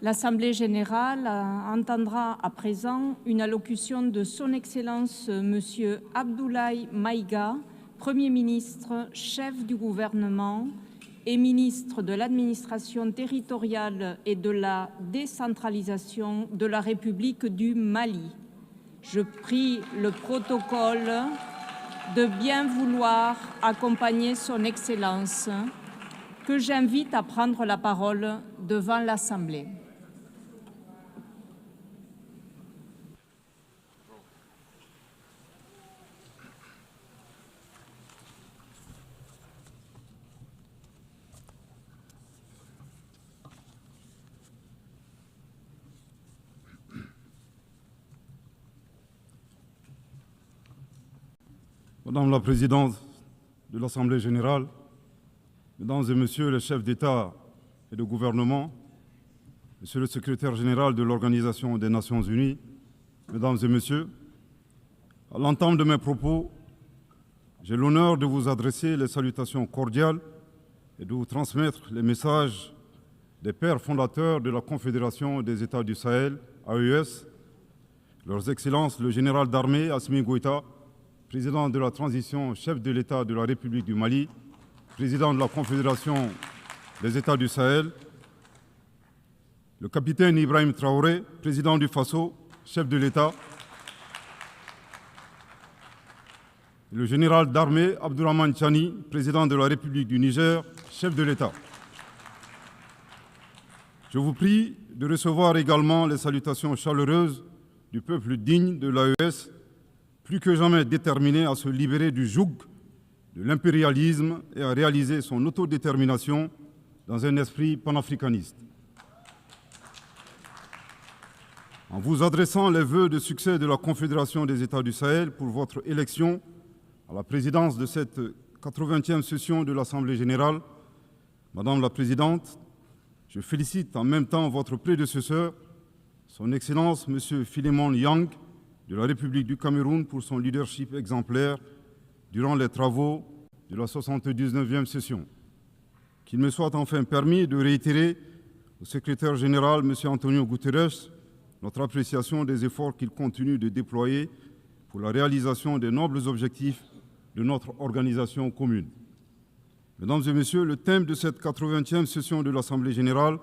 L'Assemblée générale entendra à présent une allocution de Son Excellence M. Abdoulaye Maïga, Premier ministre, chef du gouvernement et ministre de l'administration territoriale et de la décentralisation de la République du Mali. Je prie le protocole de bien vouloir accompagner Son Excellence, que j'invite à prendre la parole devant l'Assemblée. Madame la Présidente de l'Assemblée générale, Mesdames et Messieurs les chefs d'État et de gouvernement, Monsieur le secrétaire général de l'Organisation des Nations Unies, Mesdames et Messieurs, à l'entame de mes propos, j'ai l'honneur de vous adresser les salutations cordiales et de vous transmettre les messages des pères fondateurs de la Confédération des États du Sahel, AES, leurs Excellences le général d'armée Assimi Goïta, président de la transition, chef de l'État de la République du Mali, président de la Confédération des États du Sahel, le capitaine Ibrahim Traoré, président du Faso, chef de l'État, le général d'armée Abdourahmane Tchani, président de la République du Niger, chef de l'État. Je vous prie de recevoir également les salutations chaleureuses du peuple digne de l'AES, plus que jamais déterminé à se libérer du joug de l'impérialisme et à réaliser son autodétermination dans un esprit panafricaniste. En vous adressant les vœux de succès de la Confédération des États du Sahel pour votre élection à la présidence de cette 80e session de l'Assemblée générale, Madame la Présidente, je félicite en même temps votre prédécesseur, Son Excellence M. Philémon Yang, de la République du Cameroun pour son leadership exemplaire durant les travaux de la 79e session. Qu'il me soit enfin permis de réitérer au secrétaire général, M. Antonio Guterres, notre appréciation des efforts qu'il continue de déployer pour la réalisation des nobles objectifs de notre organisation commune. Mesdames et Messieurs, le thème de cette 80e session de l'Assemblée générale,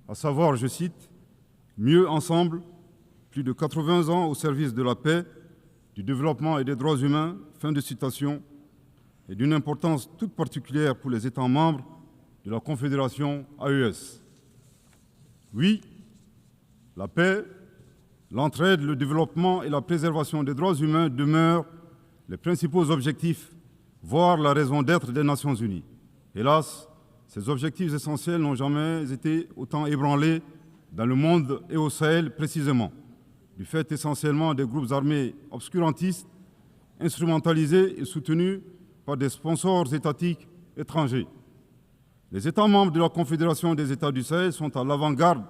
à savoir, je cite, « Mieux ensemble », plus de 80 ans au service de la paix, du développement et des droits humains, fin de citation, est d'une importance toute particulière pour les États membres de la Confédération AES. Oui, la paix, l'entraide, le développement et la préservation des droits humains demeurent les principaux objectifs, voire la raison d'être des Nations Unies. Hélas, ces objectifs essentiels n'ont jamais été autant ébranlés dans le monde et au Sahel précisément, du fait essentiellement des groupes armés obscurantistes, instrumentalisés et soutenus par des sponsors étatiques étrangers. Les États membres de la Confédération des États du Sahel sont à l'avant-garde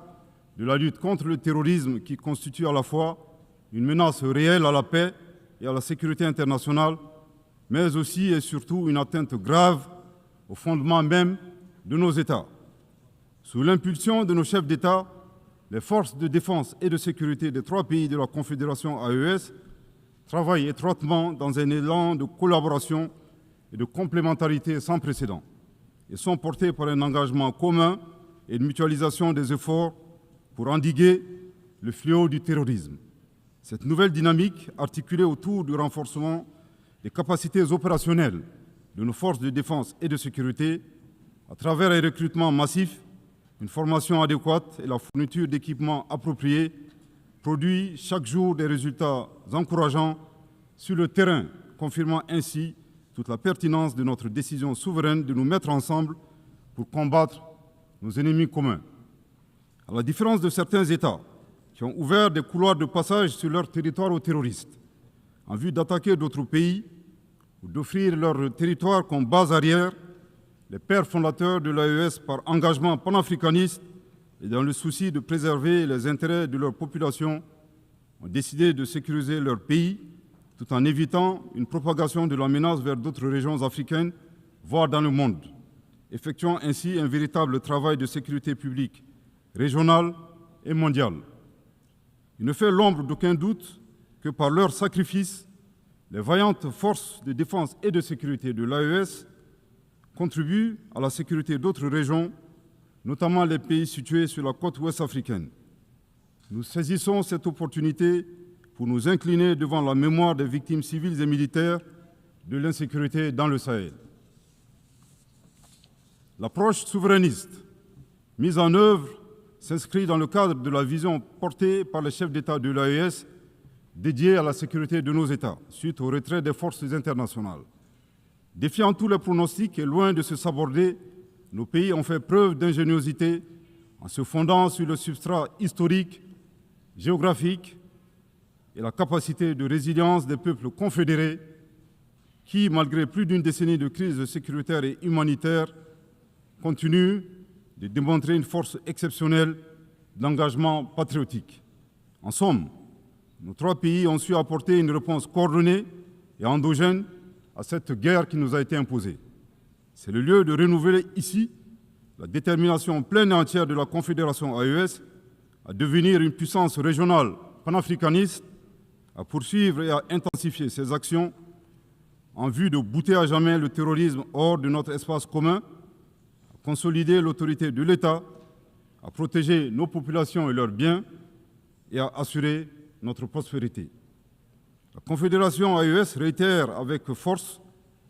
de la lutte contre le terrorisme qui constitue à la fois une menace réelle à la paix et à la sécurité internationale, mais aussi et surtout une atteinte grave au fondement même de nos États. Sous l'impulsion de nos chefs d'État, les forces de défense et de sécurité des 3 pays de la Confédération AES travaillent étroitement dans un élan de collaboration et de complémentarité sans précédent et sont portés par un engagement commun et une mutualisation des efforts pour endiguer le fléau du terrorisme. Cette nouvelle dynamique, articulée autour du renforcement des capacités opérationnelles de nos forces de défense et de sécurité, à travers un recrutement massif, une formation adéquate et la fourniture d'équipements appropriés, produit chaque jour des résultats encourageants sur le terrain, confirmant ainsi toute la pertinence de notre décision souveraine de nous mettre ensemble pour combattre nos ennemis communs. À la différence de certains États qui ont ouvert des couloirs de passage sur leur territoire aux terroristes, en vue d'attaquer d'autres pays ou d'offrir leur territoire comme base arrière, les pères fondateurs de l'AES, par engagement panafricaniste et dans le souci de préserver les intérêts de leur population, ont décidé de sécuriser leur pays tout en évitant une propagation de la menace vers d'autres régions africaines, voire dans le monde, effectuant ainsi un véritable travail de sécurité publique régionale et mondiale. Il ne fait l'ombre d'aucun doute que par leur sacrifice, les vaillantes forces de défense et de sécurité de l'AES contribuent à la sécurité d'autres régions, notamment les pays situés sur la côte ouest africaine. Nous saisissons cette opportunité pour nous incliner devant la mémoire des victimes civiles et militaires de l'insécurité dans le Sahel. L'approche souverainiste mise en œuvre s'inscrit dans le cadre de la vision portée par les chefs d'État de l'AES dédiée à la sécurité de nos États, suite au retrait des forces internationales. Défiant tous les pronostics et loin de se saborder, nos pays ont fait preuve d'ingéniosité en se fondant sur le substrat historique, géographique et la capacité de résilience des peuples confédérés qui, malgré plus d'une décennie de crise sécuritaire et humanitaire, continuent de démontrer une force exceptionnelle d'engagement patriotique. En somme, nos trois pays ont su apporter une réponse coordonnée et endogène à cette guerre qui nous a été imposée. C'est le lieu de renouveler ici la détermination pleine et entière de la Confédération AES à devenir une puissance régionale panafricaniste, à poursuivre et à intensifier ses actions en vue de bouter à jamais le terrorisme hors de notre espace commun, à consolider l'autorité de l'État, à protéger nos populations et leurs biens et à assurer notre prospérité. La Confédération AES réitère avec force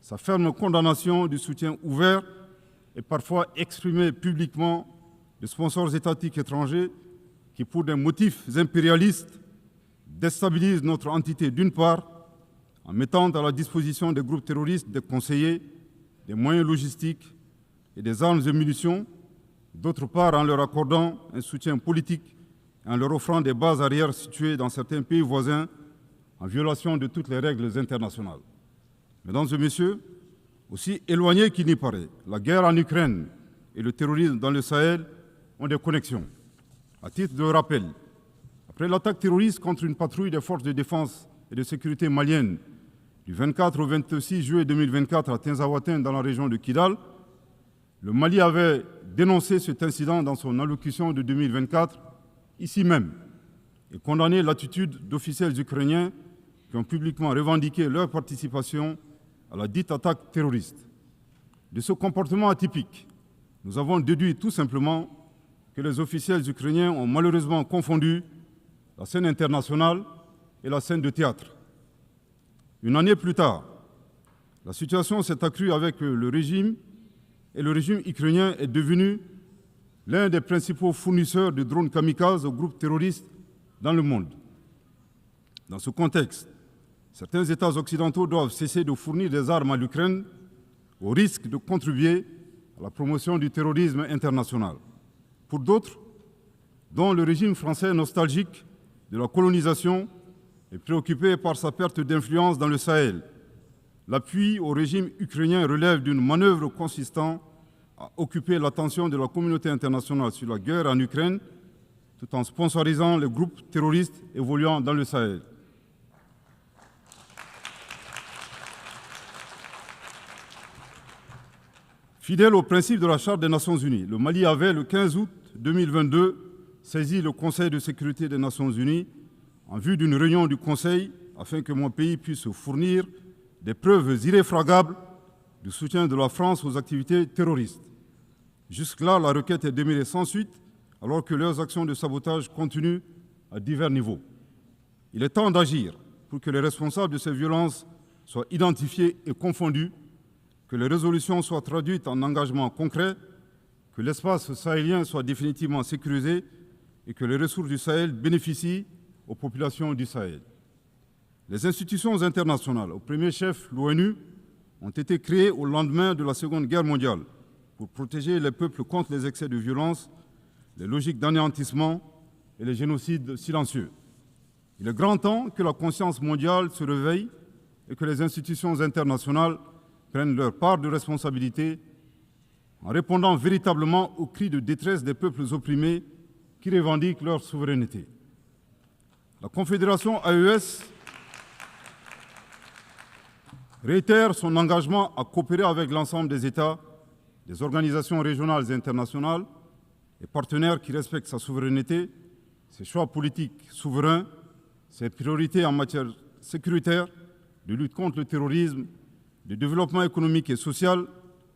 sa ferme condamnation du soutien ouvert et parfois exprimé publiquement de sponsors étatiques étrangers qui, pour des motifs impérialistes, déstabilisent notre entité d'une part, en mettant à la disposition des groupes terroristes des conseillers, des moyens logistiques et des armes et munitions, d'autre part en leur accordant un soutien politique et en leur offrant des bases arrières situées dans certains pays voisins en violation de toutes les règles internationales. Mesdames et messieurs, aussi éloigné qu'il n'y paraît, la guerre en Ukraine et le terrorisme dans le Sahel ont des connexions. À titre de rappel, après l'attaque terroriste contre une patrouille des forces de défense et de sécurité maliennes du 24 au 26 juillet 2024 à Tinzaouaten dans la région de Kidal, le Mali avait dénoncé cet incident dans son allocution de 2024, ici même, et condamné l'attitude d'officiels ukrainiens qui ont publiquement revendiqué leur participation à la dite attaque terroriste. De ce comportement atypique, nous avons déduit tout simplement que les officiels ukrainiens ont malheureusement confondu la scène internationale et la scène de théâtre. Une année plus tard, la situation s'est accrue avec le régime et le régime ukrainien est devenu l'un des principaux fournisseurs de drones kamikazes aux groupes terroristes dans le monde. Dans ce contexte, certains États occidentaux doivent cesser de fournir des armes à l'Ukraine au risque de contribuer à la promotion du terrorisme international. Pour d'autres, dont le régime français nostalgique de la colonisation est préoccupé par sa perte d'influence dans le Sahel, l'appui au régime ukrainien relève d'une manœuvre consistant à occuper l'attention de la communauté internationale sur la guerre en Ukraine, tout en sponsorisant les groupes terroristes évoluant dans le Sahel. Fidèle au principe de la Charte des Nations Unies, le Mali avait, le 15 août 2022, saisi le Conseil de sécurité des Nations Unies en vue d'une réunion du Conseil afin que mon pays puisse fournir des preuves irréfragables du soutien de la France aux activités terroristes. Jusque-là, la requête est demeurée sans suite, alors que leurs actions de sabotage continuent à divers niveaux. Il est temps d'agir pour que les responsables de ces violences soient identifiés et confondus, que les résolutions soient traduites en engagements concrets, que l'espace sahélien soit définitivement sécurisé et que les ressources du Sahel bénéficient aux populations du Sahel. Les institutions internationales, au premier chef l'ONU, ont été créées au lendemain de la Seconde Guerre mondiale pour protéger les peuples contre les excès de violence, les logiques d'anéantissement et les génocides silencieux. Il est grand temps que la conscience mondiale se réveille et que les institutions internationales prennent leur part de responsabilité en répondant véritablement aux cris de détresse des peuples opprimés qui revendiquent leur souveraineté. La Confédération AES réitère son engagement à coopérer avec l'ensemble des États, des organisations régionales et internationales et partenaires qui respectent sa souveraineté ses choix politiques souverains, ses priorités en matière sécuritaire, de lutte contre le terrorisme, de développement économique et social,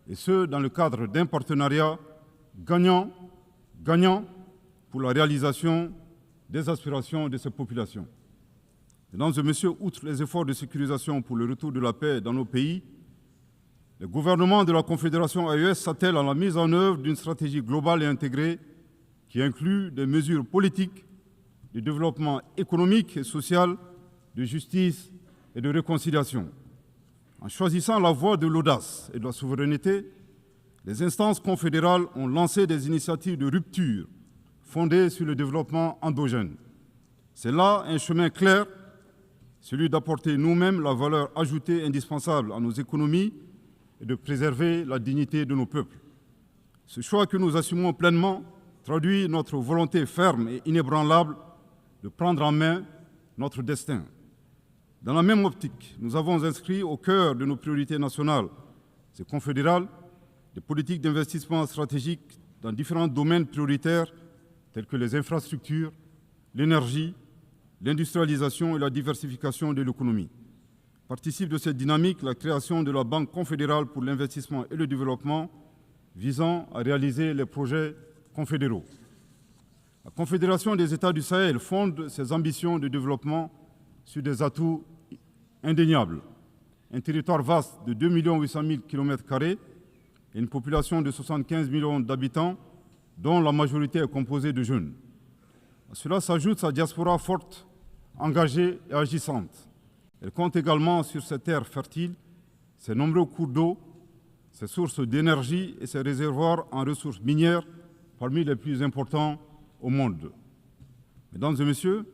et ce, dans le cadre d'un partenariat gagnant-gagnant pour la réalisation des aspirations de ces populations. Mesdames et messieurs, outre les efforts de sécurisation pour le retour de la paix dans nos pays, le gouvernement de la Confédération AES s'attelle à la mise en œuvre d'une stratégie globale et intégrée qui inclut des mesures politiques, de développement économique et social, de justice et de réconciliation. En choisissant la voie de l'audace et de la souveraineté, les instances confédérales ont lancé des initiatives de rupture fondées sur le développement endogène. C'est là un chemin clair, celui d'apporter nous-mêmes la valeur ajoutée indispensable à nos économies et de préserver la dignité de nos peuples. Ce choix que nous assumons pleinement traduit notre volonté ferme et inébranlable de prendre en main notre destin. Dans la même optique, nous avons inscrit au cœur de nos priorités nationales et confédérales des politiques d'investissement stratégiques dans différents domaines prioritaires tels que les infrastructures, l'énergie, l'industrialisation et la diversification de l'économie. Participe de cette dynamique la création de la Banque confédérale pour l'investissement et le développement visant à réaliser les projets confédéraux. La Confédération des États du Sahel fonde ses ambitions de développement sur des atouts indéniables. Un territoire vaste de 2 800 000 km² et une population de 75 millions d'habitants, dont la majorité est composée de jeunes. À cela s'ajoute sa diaspora forte, engagée et agissante. Elle compte également sur ses terres fertiles, ses nombreux cours d'eau, ses sources d'énergie et ses réservoirs en ressources minières parmi les plus importants au monde. Mesdames et messieurs,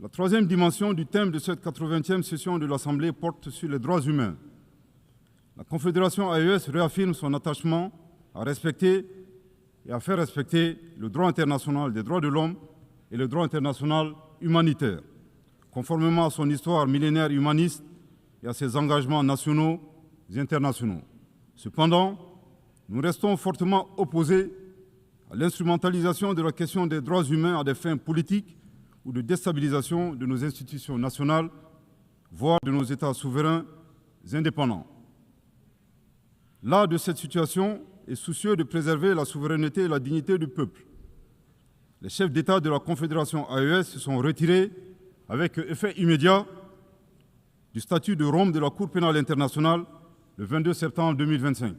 la troisième dimension du thème de cette 80e session de l'Assemblée porte sur les droits humains. La Confédération AES réaffirme son attachement à respecter et à faire respecter le droit international des droits de l'homme et le droit international humanitaire, conformément à son histoire millénaire humaniste et à ses engagements nationaux et internationaux. Cependant, nous restons fortement opposés à l'instrumentalisation de la question des droits humains à des fins politiques ou de déstabilisation de nos institutions nationales, voire de nos États souverains indépendants. Là de cette situation est soucieux de préserver la souveraineté et la dignité du peuple. Les chefs d'État de la Confédération AES se sont retirés avec effet immédiat du statut de Rome de la Cour pénale internationale le 22 septembre 2025.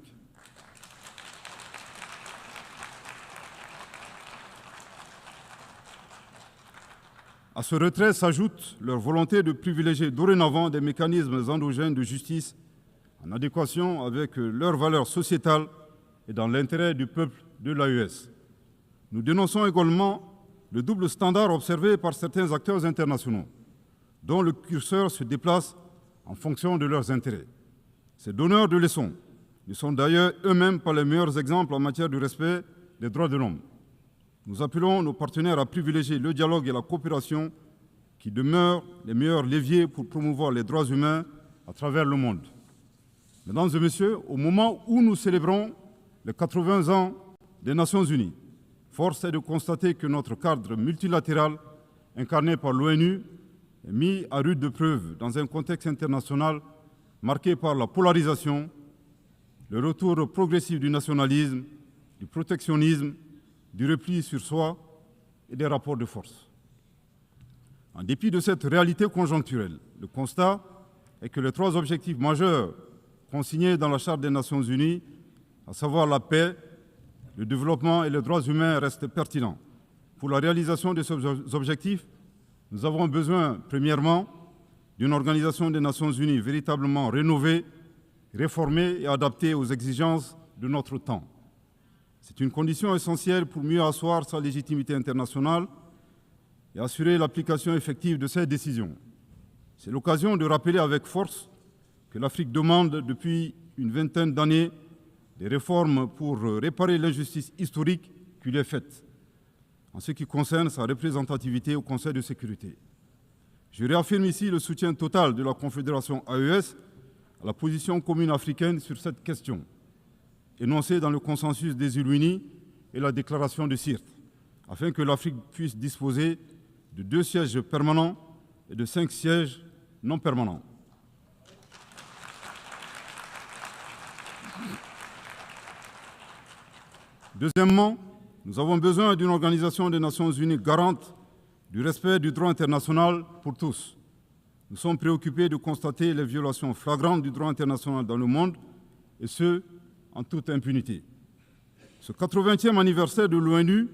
À ce retrait s'ajoute leur volonté de privilégier dorénavant des mécanismes endogènes de justice en adéquation avec leurs valeurs sociétales et dans l'intérêt du peuple de l'AES. Nous dénonçons également le double standard observé par certains acteurs internationaux, dont le curseur se déplace en fonction de leurs intérêts. Ces donneurs de leçons ne sont d'ailleurs eux-mêmes pas les meilleurs exemples en matière de respect des droits de l'homme. Nous appelons nos partenaires à privilégier le dialogue et la coopération qui demeurent les meilleurs leviers pour promouvoir les droits humains à travers le monde. Mesdames et messieurs, au moment où nous célébrons les 80 ans des Nations Unies, force est de constater que notre cadre multilatéral, incarné par l'ONU, est mis à rude épreuve dans un contexte international marqué par la polarisation, le retour progressif du nationalisme, du protectionnisme, du repli sur soi et des rapports de force. En dépit de cette réalité conjoncturelle, le constat est que les trois objectifs majeurs consignés dans la Charte des Nations Unies, à savoir la paix, le développement et les droits humains, restent pertinents. Pour la réalisation de ces objectifs, nous avons besoin, premièrement, d'une organisation des Nations Unies véritablement rénovée, réformée et adaptée aux exigences de notre temps. C'est une condition essentielle pour mieux asseoir sa légitimité internationale et assurer l'application effective de ces décisions. C'est l'occasion de rappeler avec force que l'Afrique demande depuis une vingtaine d'années des réformes pour réparer l'injustice historique qui lui est faite, en ce qui concerne sa représentativité au Conseil de sécurité. Je réaffirme ici le soutien total de la Confédération AES à la position commune africaine sur cette question, énoncée dans le consensus des îles Unies et la déclaration de Sirte. afin que l'Afrique puisse disposer de 2 sièges permanents et de 5 sièges non permanents. Deuxièmement, nous avons besoin d'une organisation des Nations Unies garante du respect du droit international pour tous. Nous sommes préoccupés de constater les violations flagrantes du droit international dans le monde, et ce, en toute impunité. Ce 80e anniversaire de l'ONU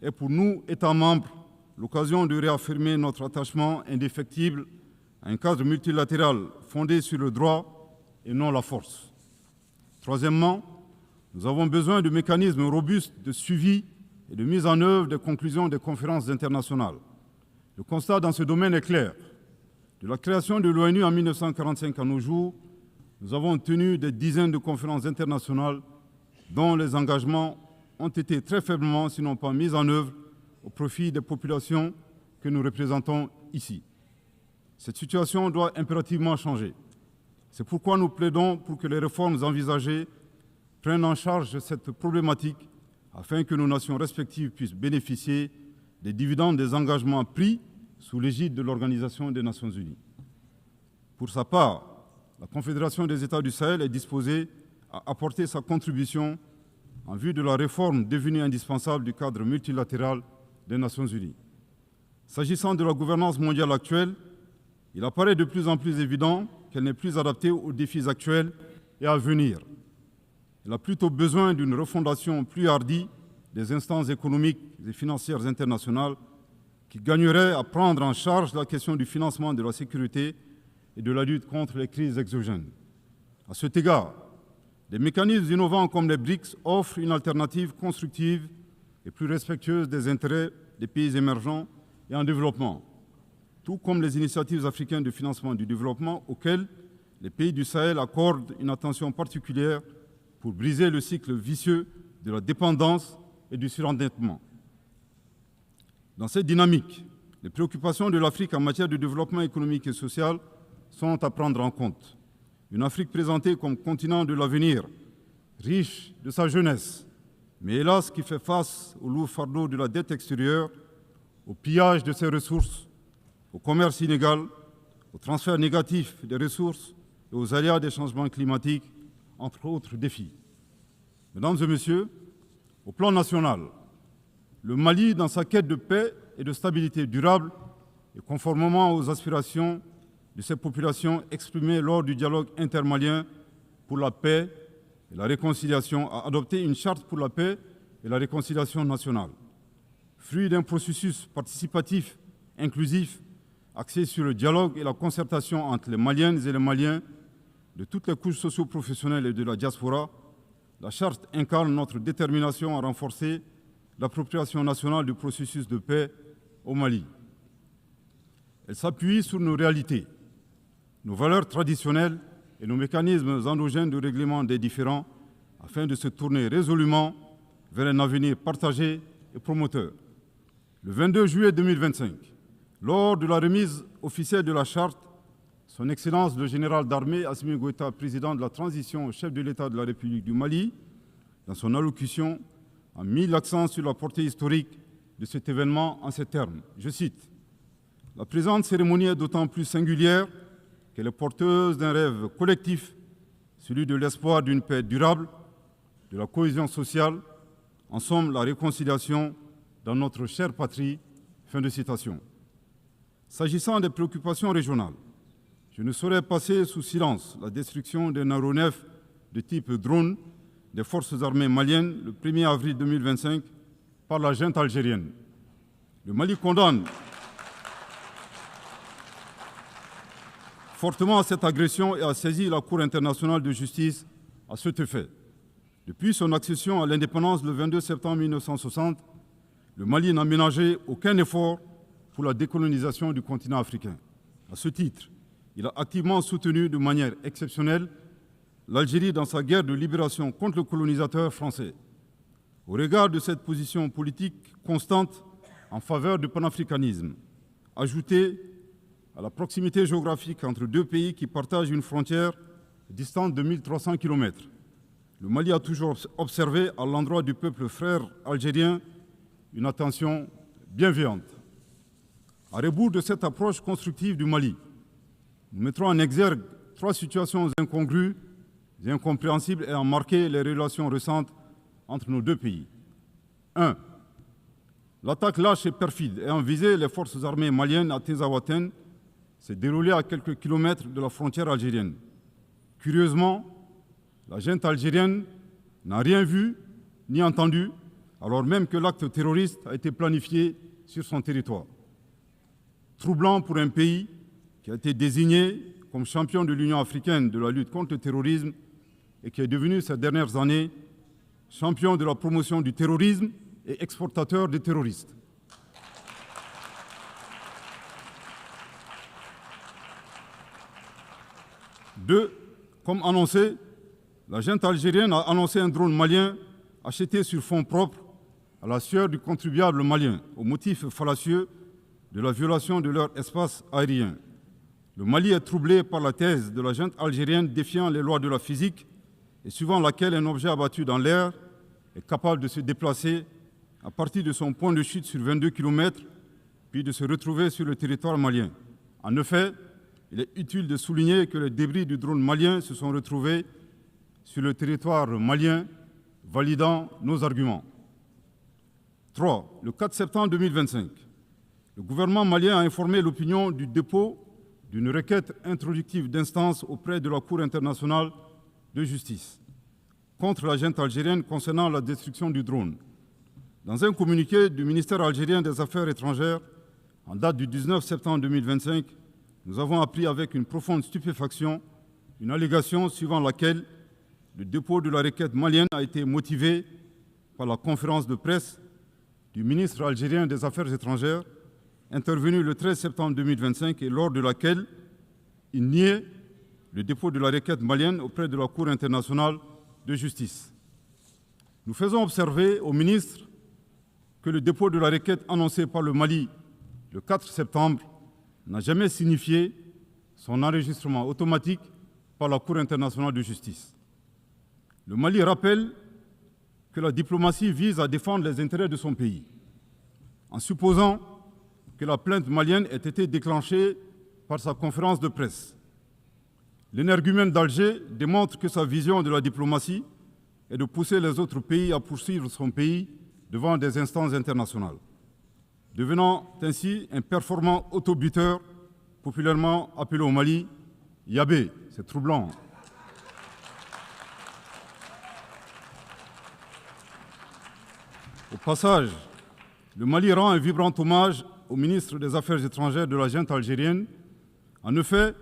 est pour nous, États membres, l'occasion de réaffirmer notre attachement indéfectible à un cadre multilatéral fondé sur le droit et non la force. Troisièmement, nous avons besoin de mécanismes robustes de suivi et de mise en œuvre des conclusions des conférences internationales. Le constat dans ce domaine est clair. De la création de l'ONU en 1945 à nos jours, nous avons tenu des dizaines de conférences internationales dont les engagements ont été très faiblement, sinon pas mis en œuvre, au profit des populations que nous représentons ici. Cette situation doit impérativement changer. C'est pourquoi nous plaidons pour que les réformes envisagées prennent en charge cette problématique afin que nos nations respectives puissent bénéficier des dividendes des engagements pris sous l'égide de l'Organisation des Nations Unies. Pour sa part, la Confédération des États du Sahel est disposée à apporter sa contribution en vue de la réforme devenue indispensable du cadre multilatéral des Nations Unies. S'agissant de la gouvernance mondiale actuelle, il apparaît de plus en plus évident qu'elle n'est plus adaptée aux défis actuels et à venir. Elle a plutôt besoin d'une refondation plus hardie des instances économiques et financières internationales qui gagneraient à prendre en charge la question du financement de la sécurité et de la lutte contre les crises exogènes. À cet égard, des mécanismes innovants comme les BRICS offrent une alternative constructive et plus respectueuse des intérêts des pays émergents et en développement, tout comme les initiatives africaines de financement du développement auxquelles les pays du Sahel accordent une attention particulière pour briser le cycle vicieux de la dépendance et du surendettement. Dans cette dynamique, les préoccupations de l'Afrique en matière de développement économique et social sont à prendre en compte. Une Afrique présentée comme continent de l'avenir, riche de sa jeunesse, mais hélas qui fait face au lourd fardeau de la dette extérieure, au pillage de ses ressources, au commerce inégal, au transfert négatif des ressources et aux aléas des changements climatiques, entre autres défis. Mesdames et messieurs, au plan national, le Mali, dans sa quête de paix et de stabilité durable, et conformément aux aspirations de ces populations exprimées lors du dialogue intermalien pour la paix et la réconciliation, a adopté une charte pour la paix et la réconciliation nationale, fruit d'un processus participatif, inclusif, axé sur le dialogue et la concertation entre les Maliennes et les Maliens de toutes les couches socio-professionnelles et de la diaspora. La charte incarne notre détermination à renforcer l'appropriation nationale du processus de paix au Mali. Elle s'appuie sur nos réalités, nos valeurs traditionnelles et nos mécanismes endogènes de règlement des différends afin de se tourner résolument vers un avenir partagé et promoteur. Le 22 juillet 2025, lors de la remise officielle de la charte, Son Excellence le général d'armée Assimi Goïta, président de la transition, chef de l'État de la République du Mali, dans son allocution, a mis l'accent sur la portée historique de cet événement en ces termes. Je cite : « La présente cérémonie est d'autant plus singulière qu'elle est porteuse d'un rêve collectif, celui de l'espoir d'une paix durable, de la cohésion sociale, en somme la réconciliation dans notre chère patrie. » Fin de citation. S'agissant des préoccupations régionales, je ne saurais passer sous silence la destruction d'un aéronef de type drone des forces armées maliennes le 1er avril 2025 par la junte algérienne. Le Mali condamne fortement cette agression et a saisi la Cour internationale de justice à cet effet. Depuis son accession à l'indépendance le 22 septembre 1960, le Mali n'a ménagé aucun effort pour la décolonisation du continent africain. À ce titre, il a activement soutenu de manière exceptionnelle l'Algérie dans sa guerre de libération contre le colonisateur français. Au regard de cette position politique constante en faveur du panafricanisme, ajoutée à la proximité géographique entre deux pays qui partagent une frontière distante de 1300 km, le Mali a toujours observé à l'endroit du peuple frère algérien une attention bienveillante. À rebours de cette approche constructive du Mali, nous mettrons en exergue 3 situations incongrues et incompréhensibles ayant marqué les relations récentes entre nos 2 pays. 1. L'attaque lâche et perfide ayant visé les forces armées maliennes à Tinzaouaten s'est déroulée à quelques kilomètres de la frontière algérienne. Curieusement, la junte algérienne n'a rien vu ni entendu, alors même que l'acte terroriste a été planifié sur son territoire. Troublant pour un pays qui a été désigné comme champion de l'Union africaine de la lutte contre le terrorisme et qui est devenu ces dernières années champion de la promotion du terrorisme et exportateur de terroristes. Deux, comme annoncé, la junte algérienne a annoncé un drone malien acheté sur fonds propres à la sueur du contribuable malien, au motif fallacieux de la violation de leur espace aérien. Le Mali est troublé par la thèse de la junte algérienne défiant les lois de la physique et suivant laquelle un objet abattu dans l'air est capable de se déplacer à partir de son point de chute sur 22 km, puis de se retrouver sur le territoire malien. En effet, il est utile de souligner que les débris du drone malien se sont retrouvés sur le territoire malien, validant nos arguments. 3. Le 4 septembre 2025, le gouvernement malien a informé l'opinion du dépôt d'une requête introductive d'instance auprès de la Cour internationale de justice contre la junte algérienne concernant la destruction du drone. Dans un communiqué du ministère algérien des Affaires étrangères, en date du 19 septembre 2025, nous avons appris avec une profonde stupéfaction une allégation suivant laquelle le dépôt de la requête malienne a été motivé par la conférence de presse du ministre algérien des Affaires étrangères, intervenue le 13 septembre 2025 et lors de laquelle il niait le dépôt de la requête malienne auprès de la Cour internationale de justice. Nous faisons observer au ministre que le dépôt de la requête annoncé par le Mali le 4 septembre n'a jamais signifié son enregistrement automatique par la Cour internationale de justice. Le Mali rappelle que la diplomatie vise à défendre les intérêts de son pays. En supposant que la plainte malienne ait été déclenchée par sa conférence de presse, l'énergumène d'Alger démontre que sa vision de la diplomatie est de pousser les autres pays à poursuivre son pays devant des instances internationales, devenant ainsi un performant autobuteur, populairement appelé au Mali Yabé. C'est troublant. Au passage, le Mali rend un vibrant hommage au ministre des Affaires étrangères de la junte algérienne. En effet,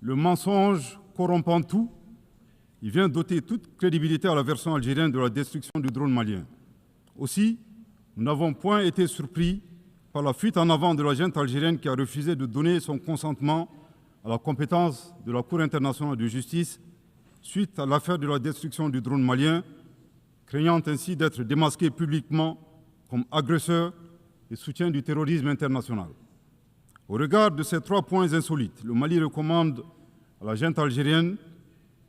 le mensonge corrompant tout, il vient d'ôter toute crédibilité à la version algérienne de la destruction du drone malien. Aussi, nous n'avons point été surpris par la fuite en avant de la junte algérienne qui a refusé de donner son consentement à la compétence de la Cour internationale de justice suite à l'affaire de la destruction du drone malien, craignant ainsi d'être démasqué publiquement comme agresseur et soutien du terrorisme international. Au regard de ces 3 points insolites, le Mali recommande à la junte algérienne,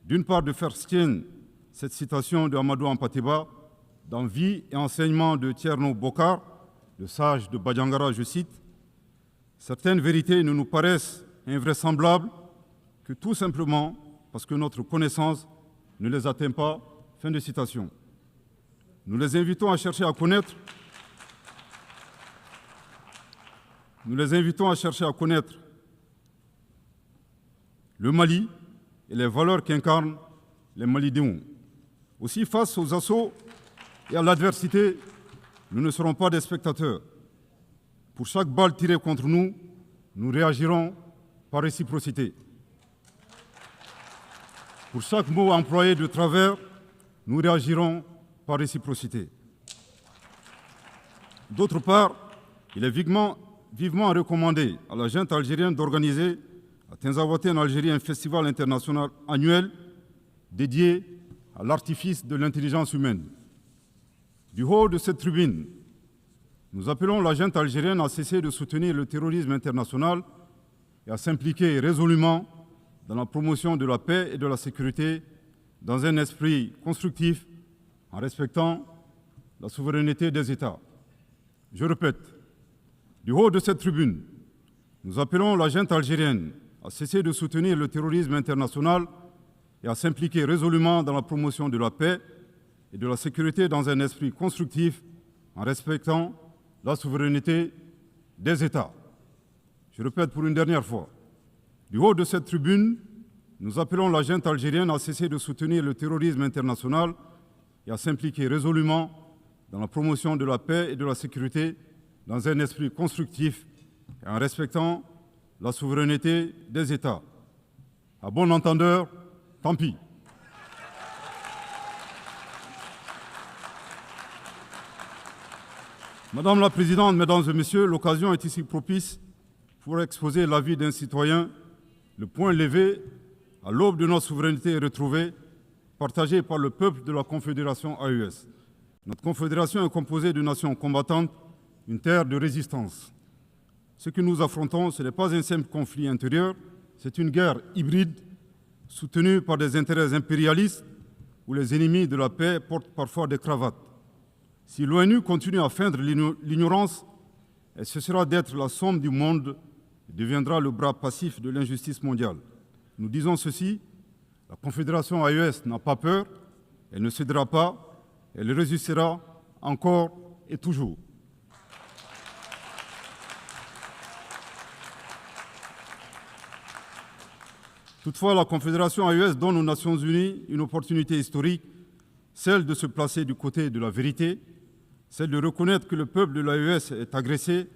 d'une part, de faire sienne cette citation de Amadou Hampâté-Bâ dans Vie et enseignement de Thierno Bokar, le sage de Badiangara, je cite, « Certaines vérités ne nous paraissent invraisemblables que tout simplement parce que notre connaissance ne les atteint pas. » Fin de citation. Nous les invitons à chercher à connaître le Mali et les valeurs qu'incarnent les Malidéons. Aussi, face aux assauts et à l'adversité, nous ne serons pas des spectateurs. Pour chaque balle tirée contre nous, nous réagirons par réciprocité. Pour chaque mot employé de travers, nous réagirons par réciprocité. D'autre part, il est vivement recommandé à la junte algérienne d'organiser à Tinzaouaten en Algérie un festival international annuel dédié à l'artifice de l'intelligence humaine. Du haut de cette tribune, nous appelons la junte algérienne à cesser de soutenir le terrorisme international et à s'impliquer résolument dans la promotion de la paix et de la sécurité dans un esprit constructif en respectant la souveraineté des États. Je répète, du haut de cette tribune, nous appelons la junte algérienne à cesser de soutenir le terrorisme international et à s'impliquer résolument dans la promotion de la paix et de la sécurité dans un esprit constructif en respectant la souveraineté des États. Je répète pour une dernière fois, du haut de cette tribune, nous appelons la junte algérienne à cesser de soutenir le terrorisme international et à s'impliquer résolument dans la promotion de la paix et de la sécurité dans un esprit constructif et en respectant la souveraineté des États. À bon entendeur, tant pis. Madame la Présidente, Mesdames et Messieurs, l'occasion est ici propice pour exposer l'avis d'un citoyen, le point levé à l'aube de notre souveraineté retrouvée, partagée par le peuple de la Confédération AES. Notre confédération est composée de nations combattantes, une terre de résistance. Ce que nous affrontons, ce n'est pas un simple conflit intérieur, c'est une guerre hybride soutenue par des intérêts impérialistes où les ennemis de la paix portent parfois des cravates. Si l'ONU continue à feindre l'ignorance, elle cessera d'être la somme du monde et deviendra le bras passif de l'injustice mondiale. Nous disons ceci, la Confédération AES n'a pas peur, elle ne cédera pas, elle résistera encore et toujours. Toutefois, la Confédération AES donne aux Nations Unies une opportunité historique, celle de se placer du côté de la vérité, celle de reconnaître que le peuple de l'AES est agressé,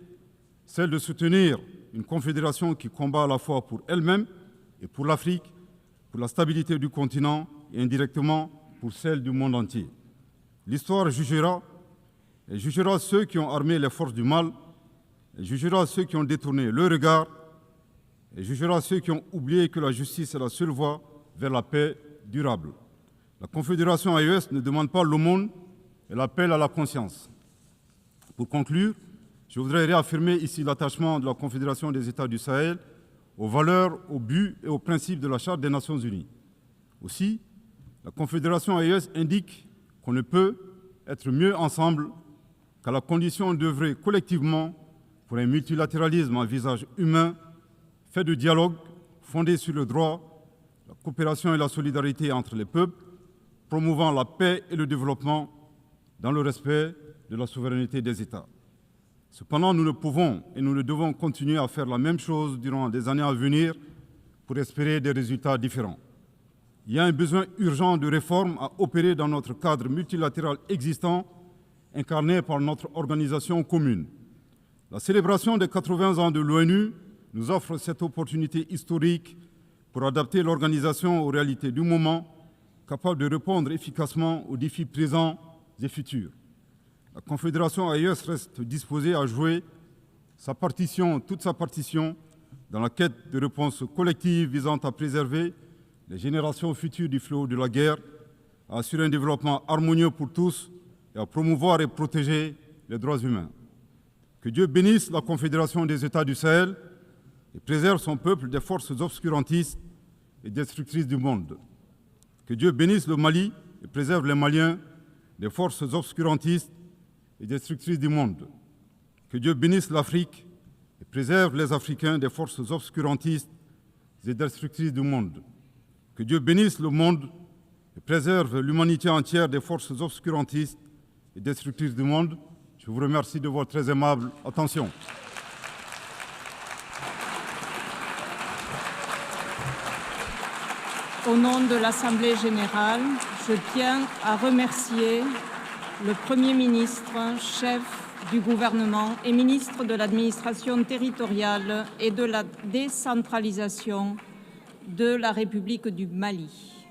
celle de soutenir une confédération qui combat à la fois pour elle-même et pour l'Afrique, pour la stabilité du continent et indirectement pour celle du monde entier. L'histoire jugera, elle jugera ceux qui ont armé les forces du mal, elle jugera ceux qui ont détourné le regard, elle jugera ceux qui ont oublié que la justice est la seule voie vers la paix durable. La Confédération AES ne demande pas l'aumône, elle appelle à la conscience. Pour conclure, je voudrais réaffirmer ici l'attachement de la Confédération des États du Sahel aux valeurs, aux buts et aux principes de la Charte des Nations Unies. Aussi, la Confédération AES indique qu'on ne peut être mieux ensemble qu'à la condition d'œuvrer collectivement pour un multilatéralisme à visage humain, fait de dialogue, fondé sur le droit, la coopération et la solidarité entre les peuples, promouvant la paix et le développement dans le respect de la souveraineté des États. Cependant, nous ne pouvons et nous ne devons continuer à faire la même chose durant des années à venir pour espérer des résultats différents. Il y a un besoin urgent de réforme à opérer dans notre cadre multilatéral existant, incarné par notre organisation commune. La célébration des 80 ans de l'ONU nous offre cette opportunité historique pour adapter l'organisation aux réalités du moment, capable de répondre efficacement aux défis présents et futurs. La Confédération AES reste disposée à jouer toute sa partition dans la quête de réponses collectives visant à préserver les générations futures du flot de la guerre, à assurer un développement harmonieux pour tous et à promouvoir et protéger les droits humains. Que Dieu bénisse la Confédération des États du Sahel et préserve son peuple des forces obscurantistes et destructrices du monde. Que Dieu bénisse le Mali et préserve les Maliens des forces obscurantistes et destructrices du monde. Que Dieu bénisse l'Afrique et préserve les Africains des forces obscurantistes et destructrices du monde. Que Dieu bénisse le monde et préserve l'humanité entière des forces obscurantistes et destructrices du monde. Je vous remercie de votre très aimable attention. Au nom de l'Assemblée générale, je tiens à remercier le Premier ministre, chef du gouvernement et ministre de l'administration territoriale et de la décentralisation de la République du Mali.